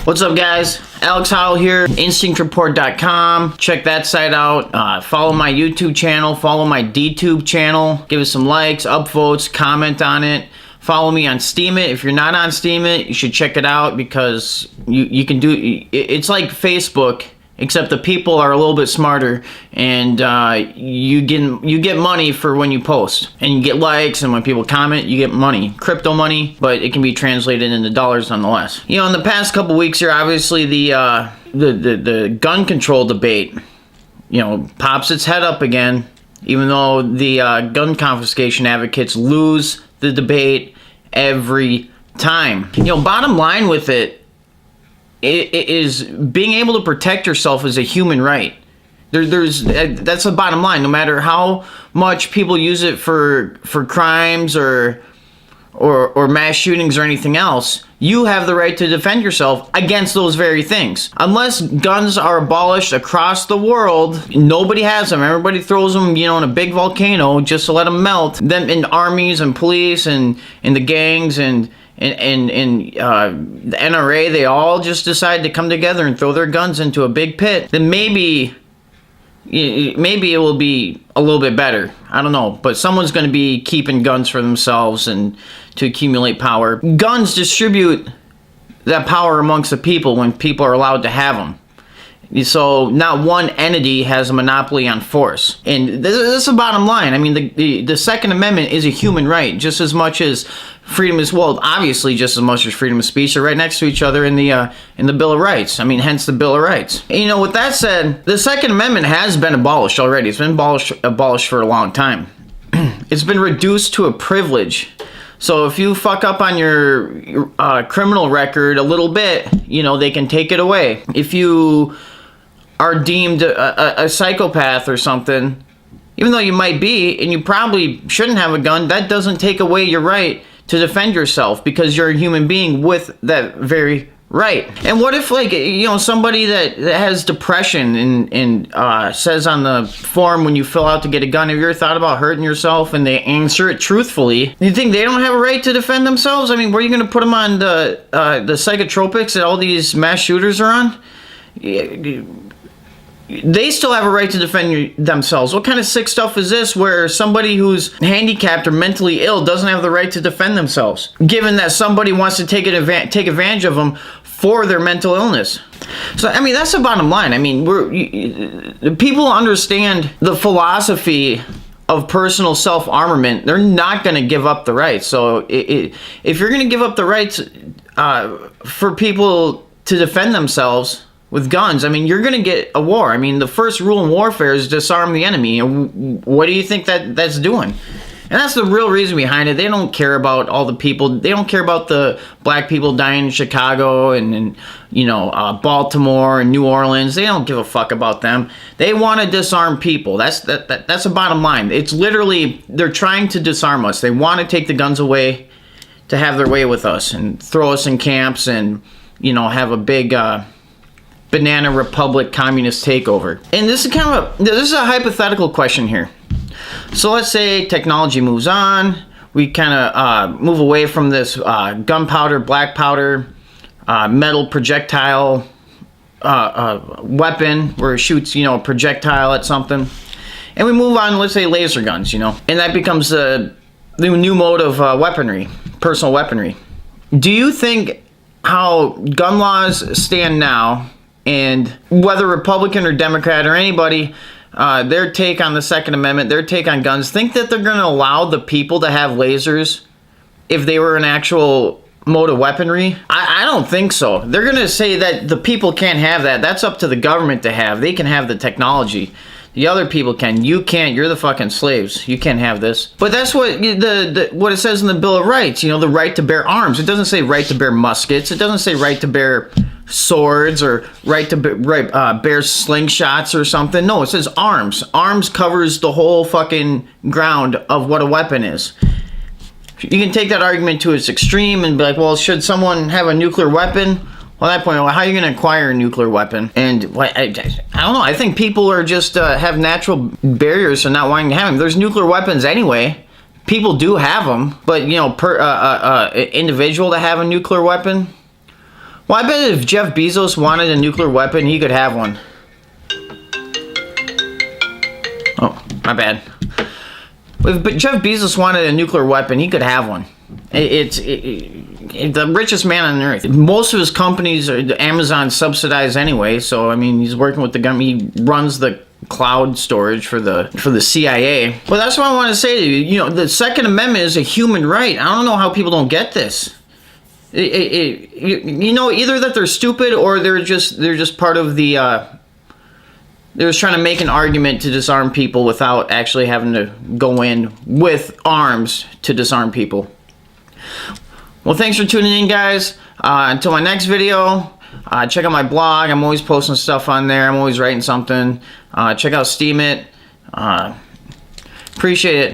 What's up, guys? Alex Howell here, instinctreport.com. Check that site out. Follow my YouTube channel, follow my DTube channel. Give us some likes, upvotes, comment on it. Follow me on Steemit. If you're not on Steemit, you should check it out because you can do it's like Facebook, except the people are a little bit smarter, and you get money for when you post, and you get likes, and when people comment, you get money, crypto money, but it can be translated into dollars nonetheless. You know, in the past couple weeks here, obviously the gun control debate, you know, pops its head up again, even though the gun confiscation advocates lose the debate every time. You know, bottom line with it is being able to protect yourself is a human right. That's the bottom line. No matter how much people use it for crimes or mass shootings or anything else, you have the right to defend yourself against those very things. Unless guns are abolished across the world, nobody has them. Everybody throws them, you know, in a big volcano just to let them melt. Then in armies and police and the gangs and the NRA, they all just decide to come together and throw their guns into a big pit. Then maybe it will be a little bit better. I don't know, but someone's going to be keeping guns for themselves and to accumulate power. Guns distribute that power amongst the people when people are allowed to have them. So not one entity has a monopoly on force. And this is the bottom line. I mean, the Second Amendment is a human right, just as much as freedom is, well, obviously just as much as freedom of speech. They're right next to each other in the Bill of Rights. I mean, hence the Bill of Rights. And, you know, with that said, the Second Amendment has been abolished already. It's been abolished for a long time. It's been reduced to a privilege. So if you fuck up on your criminal record a little bit, you know, they can take it away. If you are deemed a psychopath or something, even though you might be, and you probably shouldn't have a gun, that doesn't take away your right to defend yourself because you're a human being with that very right. And what if, like, you know, somebody that has depression and says on the form when you fill out to get a gun, have you ever thought about hurting yourself, and they answer it truthfully, you think they don't have a right to defend themselves? I mean, where are you going to put them on the psychotropics that all these mass shooters are on? They still have a right to defend themselves. What kind of sick stuff is this where somebody who's handicapped or mentally ill doesn't have the right to defend themselves, given that somebody wants to take advantage of them for their mental illness? So, I mean, that's the bottom line. I mean, people understand the philosophy of personal self-armament. They're not going to give up the rights. So if you're going to give up the rights for people to defend themselves with guns, I mean, you're going to get a war. I mean, the first rule in warfare is disarm the enemy. And what do you think that's doing? And that's the real reason behind it. They don't care about all the people. They don't care about the black people dying in Chicago and you know, Baltimore and New Orleans. They don't give a fuck about them. They want to disarm people. That's the bottom line. It's literally, they're trying to disarm us. They want to take the guns away to have their way with us and throw us in camps and, you know, have a big banana republic communist takeover. And this is a hypothetical question here. So let's say technology moves on. We kind of move away from this gunpowder, black powder, metal projectile weapon where it shoots, you know, a projectile at something. And we move on, let's say laser guns, you know. And that becomes the new mode of weaponry, personal weaponry. Do you think how gun laws stand now, and whether Republican or Democrat or anybody, their take on the Second Amendment, their take on guns, think that they're going to allow the people to have lasers if they were an actual mode of weaponry? I don't think so. They're going to say that the people can't have that. That's up to the government to have. They can have the technology. The other people can. You can't. You're the fucking slaves. You can't have this. But that's what what it says in the Bill of Rights. You know, the right to bear arms. It doesn't say right to bear muskets. It doesn't say right to bear swords or right to bear slingshots or something. No, it says arms. Arms covers the whole fucking ground of what a weapon is. You can take that argument to its extreme and be like, well, should someone have a nuclear weapon? Well, at that point, well, how are you going to acquire a nuclear weapon? And I don't know. I think people are just have natural barriers to not wanting to have them. There's nuclear weapons anyway. People do have them, but you know, per individual to have a nuclear weapon, Well, I bet if Jeff Bezos wanted a nuclear weapon, he could have one. Oh, my bad. If Jeff Bezos wanted a nuclear weapon, he could have one. It's the richest man on earth. Most of his companies are Amazon subsidized anyway, so I mean he's working with the government. He runs the cloud storage for the CIA. But that's what I want to say to you. You know, the Second Amendment is a human right. I don't know how people don't get this. You know, either that they're stupid or they're just part of the. They're just trying to make an argument to disarm people without actually having to go in with arms to disarm people. Well, thanks for tuning in, guys. Until my next video, check out my blog. I'm always posting stuff on there. I'm always writing something. Check out Steam It. Appreciate it.